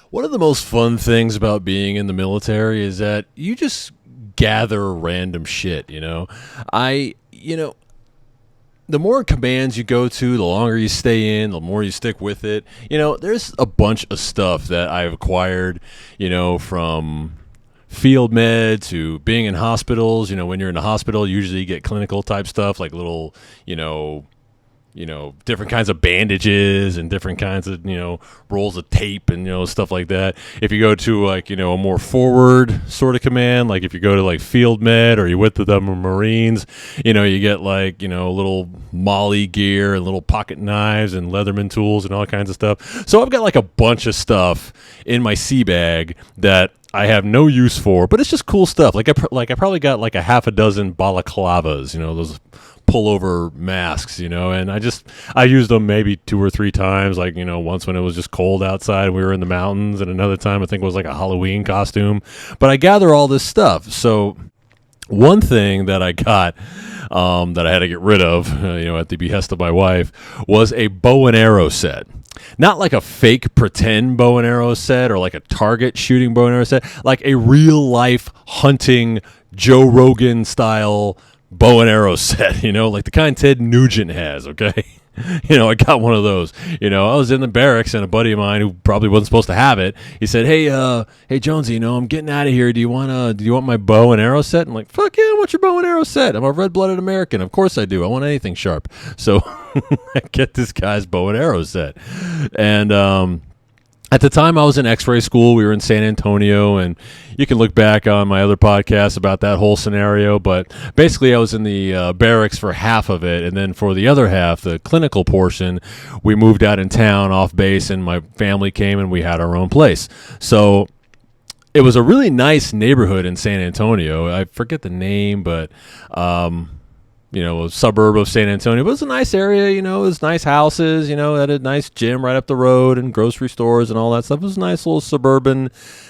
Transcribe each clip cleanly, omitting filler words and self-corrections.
One of the most fun things about being in the military is that you just gather random shit, the more commands you go to, the longer you stay in, the more you stick with it. There's a bunch of stuff that I've acquired, from field med to being in hospitals. When you're in a hospital, usually you get clinical type stuff like little, different kinds of bandages and different kinds of, rolls of tape and, stuff like that. If you go to a more forward sort of command, like if you go to like field med or you're with the Marines, you get little Molly gear and little pocket knives and Leatherman tools and all kinds of stuff. So I've got like a bunch of stuff in my sea bag that I have no use for, but it's just cool stuff. Like I probably got like a half a dozen balaclavas, those pullover masks, and I used them maybe 2 or 3 times, once when it was just cold outside, we were in the mountains, and another time I think it was like a Halloween costume. But I gather all this stuff. So one thing that I got that I had to get rid of, at the behest of my wife, was a bow and arrow set. Not like a fake pretend bow and arrow set or like a target shooting bow and arrow set, like a real life hunting Joe Rogan style bow and arrow set, like the kind Ted Nugent has, okay? I got one of those. I was in the barracks and a buddy of mine who probably wasn't supposed to have it, he said, hey Jonesy, I'm getting out of here. Do you want my bow and arrow set? I'm like, fuck yeah, I want your bow and arrow set. I'm a red-blooded American. Of course I do. I want anything sharp. So I get this guy's bow and arrow set. And at the time I was in X-ray school, we were in San Antonio, and you can look back on my other podcasts about that whole scenario, but basically I was in the barracks for half of it, and then for the other half, the clinical portion, we moved out in town off base, and my family came, and we had our own place. So it was a really nice neighborhood in San Antonio. I forget the name, but a suburb of San Antonio. But it was a nice area, it was nice houses, it had a nice gym right up the road and grocery stores and all that stuff. It was a nice little suburban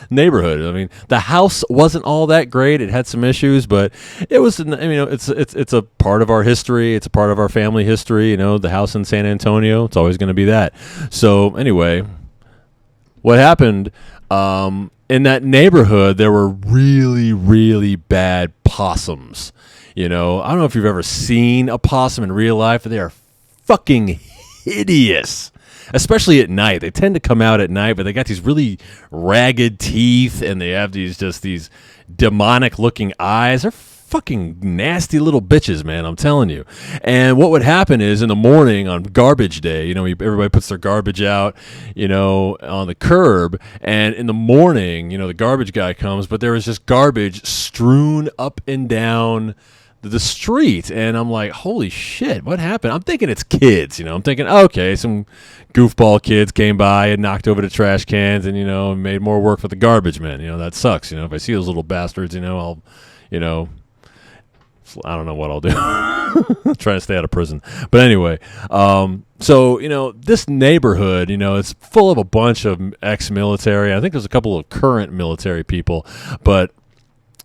neighborhood. I mean, the house wasn't all that great. It had some issues, but it was, it's a part of our history. It's a part of our family history, the house in San Antonio. It's always going to be that. So anyway, what happened, in that neighborhood, there were really, really bad possums. I don't know if you've ever seen a possum in real life, but they are fucking hideous, especially at night. They tend to come out at night, but they got these really ragged teeth, and they have these demonic-looking eyes. They're fucking nasty little bitches, man, I'm telling you. And what would happen is in the morning on garbage day, everybody puts their garbage out, on the curb, and in the morning, the garbage guy comes, but there was just garbage strewn up and down the street, and I'm like, holy shit, what happened? I'm thinking it's kids, I'm thinking, okay, some goofball kids came by and knocked over the trash cans and, made more work for the garbage men. That sucks. If I see those little bastards, I'll, I don't know what I'll do. Trying to stay out of prison. But anyway, so, this neighborhood, it's full of a bunch of ex-military. I think there's a couple of current military people, but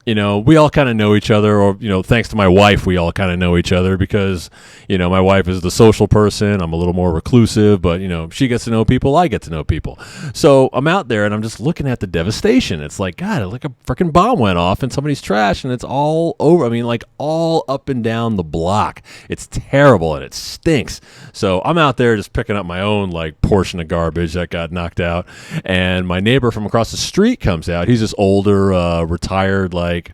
we all kind of know each other, or, thanks to my wife, we all kind of know each other because, my wife is the social person. I'm a little more reclusive, but, she gets to know people. I get to know people. So I'm out there and I'm just looking at the devastation. It's like, God, like a freaking bomb went off in somebody's trash and it's all over. I mean, like all up and down the block. It's terrible and it stinks. So I'm out there just picking up my own like portion of garbage that got knocked out. And my neighbor from across the street comes out. He's this older, retired, like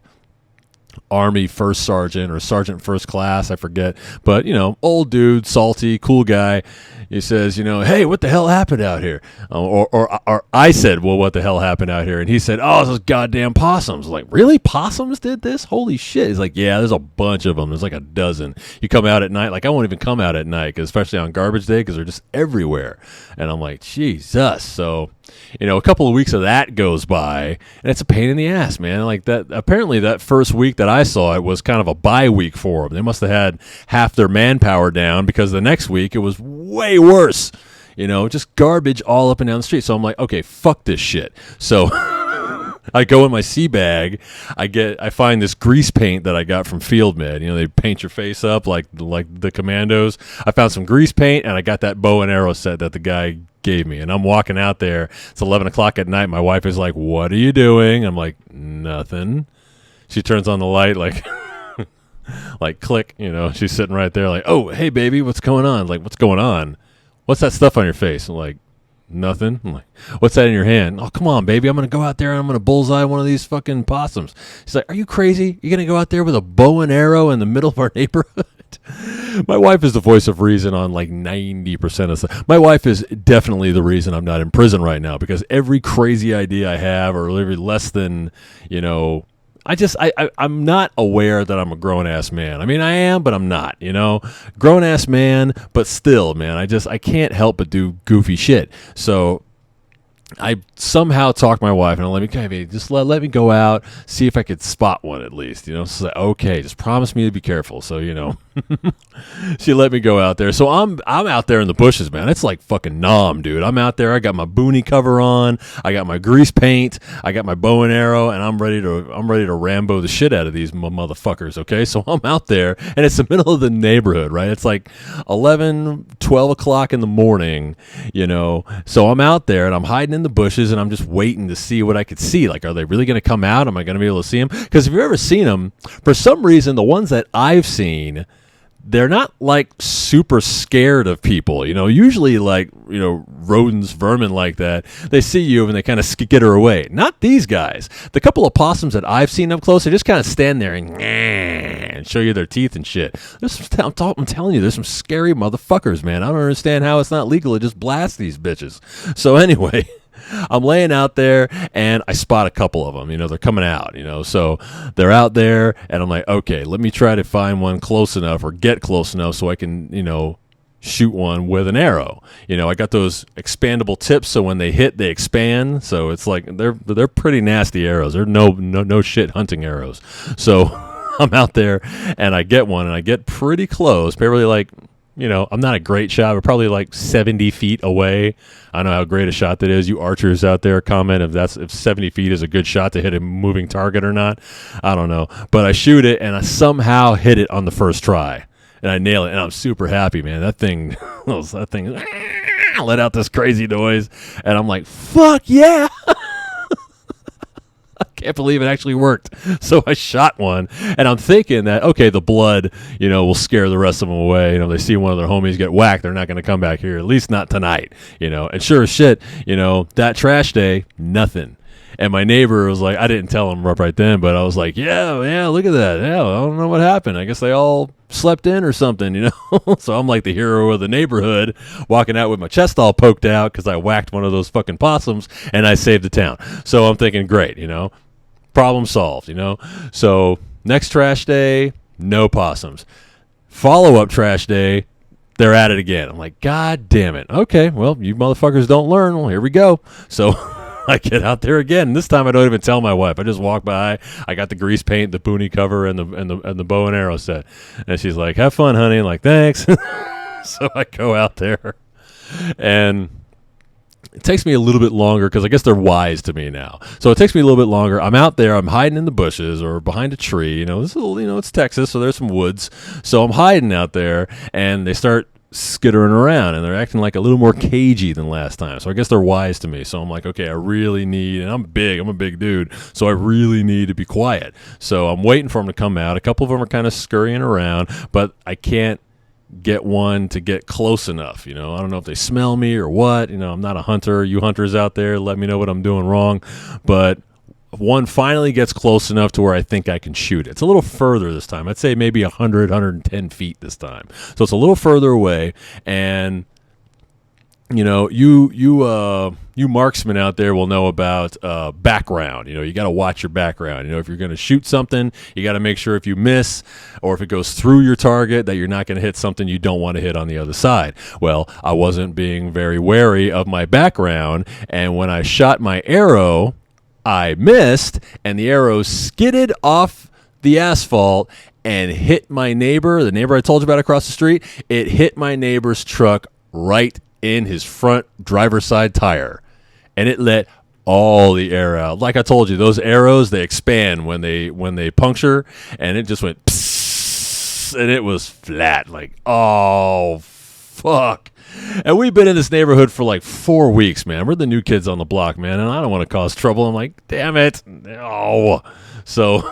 Army first sergeant or sergeant first class, I forget, but old dude, salty, cool guy. He says, hey, what the hell happened out here? Or I said, well, what the hell happened out here? And he said, oh, those goddamn possums. I'm like, really? Possums did this? Holy shit. He's like, yeah, there's a bunch of them. There's like a dozen. You come out at night. Like, I won't even come out at night, especially on garbage day, because they're just everywhere. And I'm like, Jesus. So, a couple of weeks of that goes by, and it's a pain in the ass, man. Like that. Apparently, that first week that I saw it was kind of a bye week for them. They must have had half their manpower down, because the next week it was way worse. Just garbage all up and down the street. So I'm like, okay, fuck this shit. So I go in my sea bag. I find this grease paint that I got from Field Med. They paint your face up like the commandos. I found some grease paint, and I got that bow and arrow set that the guy gave me. And I'm walking out there. It's 11 o'clock at night. My wife is like, "What are you doing?" I'm like, "Nothing." She turns on the light, like, like click, she's sitting right there like, "Oh, hey, baby, what's going on?" Like, "What's going on? What's that stuff on your face?" I'm like, "Nothing." I'm like, "What's that in your hand?" "Oh, come on, baby. I'm going to go out there and I'm going to bullseye one of these fucking possums." She's like, "Are you crazy? You're going to go out there with a bow and arrow in the middle of our neighborhood?" My wife is the voice of reason on like 90% of stuff. My wife is definitely the reason I'm not in prison right now, because every crazy idea I have, or every less than, I'm not aware that I'm a grown-ass man. I mean, I am, but I'm not, Grown-ass man, but still, man, I can't help but do goofy shit. So I somehow talked my wife, and let me go out, see if I could spot one at least, So, okay, just promise me to be careful. So, she let me go out there. So I'm out there in the bushes, man. It's like fucking Nam, dude. I'm out there. I got my boonie cover on. I got my grease paint. I got my bow and arrow, and I'm ready to Rambo the shit out of these motherfuckers. Okay, so I'm out there, and it's the middle of the neighborhood, right? It's like 11, 12 o'clock in the morning, So I'm out there, and I'm hiding in the bushes, and I'm just waiting to see what I could see. Like, are they really going to come out? Am I going to be able to see them? Because if you've ever seen them, for some reason, the ones that I've seen, they're not like super scared of people, usually like, rodents, vermin like that, they see you and they kind of skitter away. Not these guys. The couple of possums that I've seen up close, they just kind of stand there and show you their teeth and shit. I'm telling you, there's some scary motherfuckers, man. I don't understand how it's not legal to just blast these bitches. So anyway, I'm laying out there, and I spot a couple of them. They're coming out, So they're out there, and I'm like, okay, let me try to find one close enough or get close enough so I can, shoot one with an arrow. I got those expandable tips, so when they hit, they expand. So it's like they're pretty nasty arrows. They're no shit hunting arrows. So I'm out there, and I get one, and I get pretty close, probably like, I'm not a great shot, but probably like 70 feet away. I don't know how great a shot that is. You archers out there, comment if 70 feet is a good shot to hit a moving target or not. I don't know. But I shoot it, and I somehow hit it on the first try. And I nail it, and I'm super happy, man. That thing let out this crazy noise, and I'm like, fuck yeah! Can't believe it actually worked. So I shot one, and I'm thinking that, okay, the blood, will scare the rest of them away. They see one of their homies get whacked, they're not going to come back here, at least not tonight, And sure as shit, that trash day, nothing. And my neighbor was like, I didn't tell him right then, but I was like, yeah, look at that. Yeah, I don't know what happened. I guess they all slept in or something, So I'm like the hero of the neighborhood, walking out with my chest all poked out because I whacked one of those fucking possums, and I saved the town. So I'm thinking, great, problem solved, So next trash day, no possums. Follow-up trash day, they're at it again. I'm like, God damn it. Okay, well, you motherfuckers don't learn. Well, here we go. So I get out there again. This time I don't even tell my wife. I just walk by. I got the grease paint, the boonie cover, and the bow and arrow set. And she's like, have fun, honey. I'm like, thanks. So I go out there, and it takes me a little bit longer because I guess they're wise to me now. So it takes me a little bit longer. I'm out there. I'm hiding in the bushes or behind a tree. This is it's Texas, so there's some woods. So I'm hiding out there, and they start skittering around, and they're acting like a little more cagey than last time. So I guess they're wise to me. So I'm like, okay, I really need, and I'm a big dude, so I really need to be quiet. So I'm waiting for them to come out. A couple of them are kind of scurrying around, but I can't get one to get close enough. I don't know if they smell me or what. I'm not a hunter. You hunters out there, let me know what I'm doing wrong. But one finally gets close enough to where I think I can shoot it. It's a little further this time. I'd say maybe 100, 110 feet this time. So it's a little further away, and you marksmen out there will know about background. You got to watch your background. If you're going to shoot something, you got to make sure if you miss or if it goes through your target that you're not going to hit something you don't want to hit on the other side. Well, I wasn't being very wary of my background, and when I shot my arrow, I missed, and the arrow skidded off the asphalt and hit my neighbor, the neighbor I told you about across the street. It hit my neighbor's truck right in his front driver's side tire, and it let all the air out. Like I told you, those arrows, they expand when they puncture, and it just went psss, and it was flat. Like, oh fuck. And we've been in this neighborhood for like 4 weeks, man. We're the new kids on the block, man, and I don't want to cause trouble. I'm like, damn it. No. So,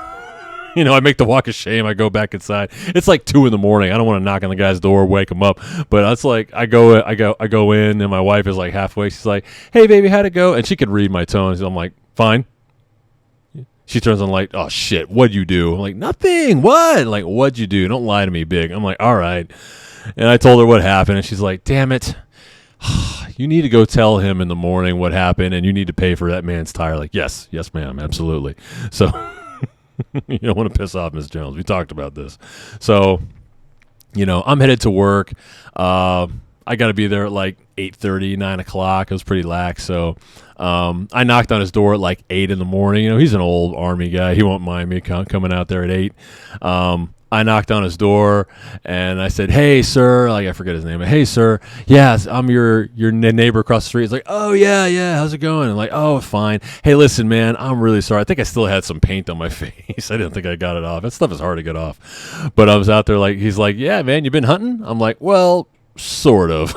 I make the walk of shame. I go back inside. It's like 2 a.m. I don't want to knock on the guy's door, wake him up. But it's like I go in, and my wife is like halfway. She's like, "Hey, baby, how'd it go?" And she could read my tone. So I'm like, "Fine." She turns on the light. "Oh shit, what'd you do?" I'm like, "Nothing." "What?" Like, "What'd you do? Don't lie to me, big." I'm like, "All right." And I told her what happened, and she's like, "Damn it. You need to go tell him in the morning what happened, and you need to pay for that man's tire." Like, yes, ma'am, absolutely. So you don't want to piss off Miss Jones. We talked about this. So, I'm headed to work. I got to be there at like 8:30, 9 o'clock. It was pretty lax. So I knocked on his door at like 8 a.m. He's an old Army guy. He won't mind me coming out there at 8. I knocked on his door, and I said, "Hey, sir," like I forget his name. "Hey, sir, yes, I'm your neighbor across the street." He's like, "Oh, yeah, how's it going?" I'm like, "Oh, fine. Hey, listen, man, I'm really sorry. I think I still had some paint on my face. I didn't think I got it off. That stuff is hard to get off." But I was out there like, he's like, "Yeah, man, you been hunting?" I'm like, "Well, sort of."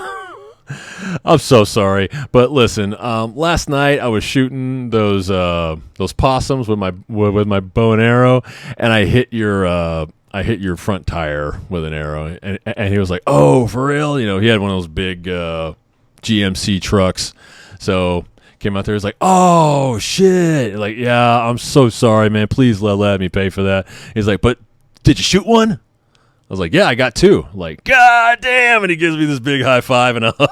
I'm so sorry, but listen. Last night I was shooting those possums with my bow and arrow, and I hit your front tire with an arrow." And he was like, "Oh, for real?" He had one of those big GMC trucks. So came out there. He's like, "Oh shit!" Like, "Yeah, I'm so sorry, man. Please let me pay for that." He's like, "But did you shoot one?" I was like, "Yeah, I got 2. Like, "God damn!" And he gives me this big high five and a hug.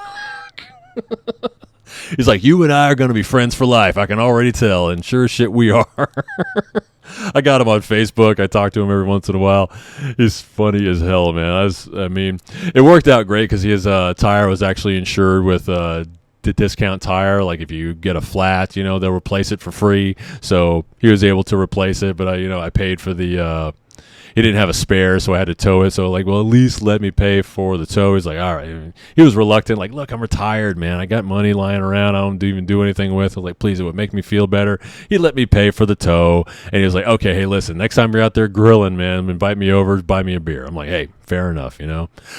He's like, "You and I are going to be friends for life. I can already tell." And sure as shit, we are. I got him on Facebook. I talk to him every once in a while. He's funny as hell, man. It worked out great because his tire was actually insured with the discount tire. Like if you get a flat, they'll replace it for free. So he was able to replace it, but I paid for the. He didn't have a spare, so I had to tow it. So like, well, at least let me pay for the tow. He's like, all right. He was reluctant. Like, "Look, I'm retired, man. I got money lying around. I don't even do anything with." I was like, "Please, it would make me feel better." He let me pay for the tow, and he was like, "Okay, hey, listen, next time you're out there grilling, man, invite me over, buy me a beer." I'm like, "Hey, fair enough."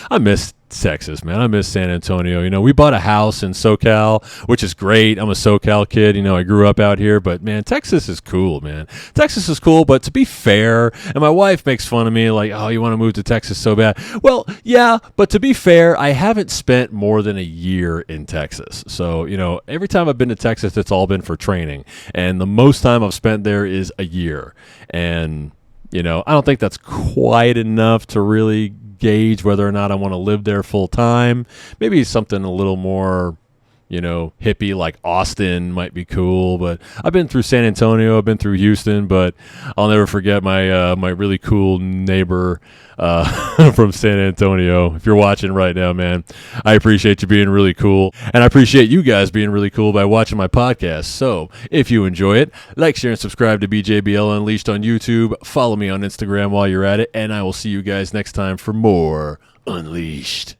I miss Texas, man. I miss San Antonio. We bought a house in SoCal, which is great. I'm a SoCal kid. I grew up out here, but man, Texas is cool, man. Texas is cool, but to be fair, and my wife makes fun of me like, "Oh, you want to move to Texas so bad?" Well, yeah, but to be fair, I haven't spent more than a year in Texas. So, every time I've been to Texas, it's all been for training. And the most time I've spent there is a year. And, I don't think that's quite enough to really gauge whether or not I want to live there full time. Maybe something a little more, hippie like Austin might be cool. But I've been through San Antonio, I've been through Houston, but I'll never forget my my really cool neighbor from San Antonio. If you're watching right now, man, I appreciate you being really cool, and I appreciate you guys being really cool by watching my podcast. So if you enjoy it, like, share, and subscribe to BJBL Unleashed on YouTube. Follow me on Instagram while you're at it, and I will see you guys next time for more Unleashed.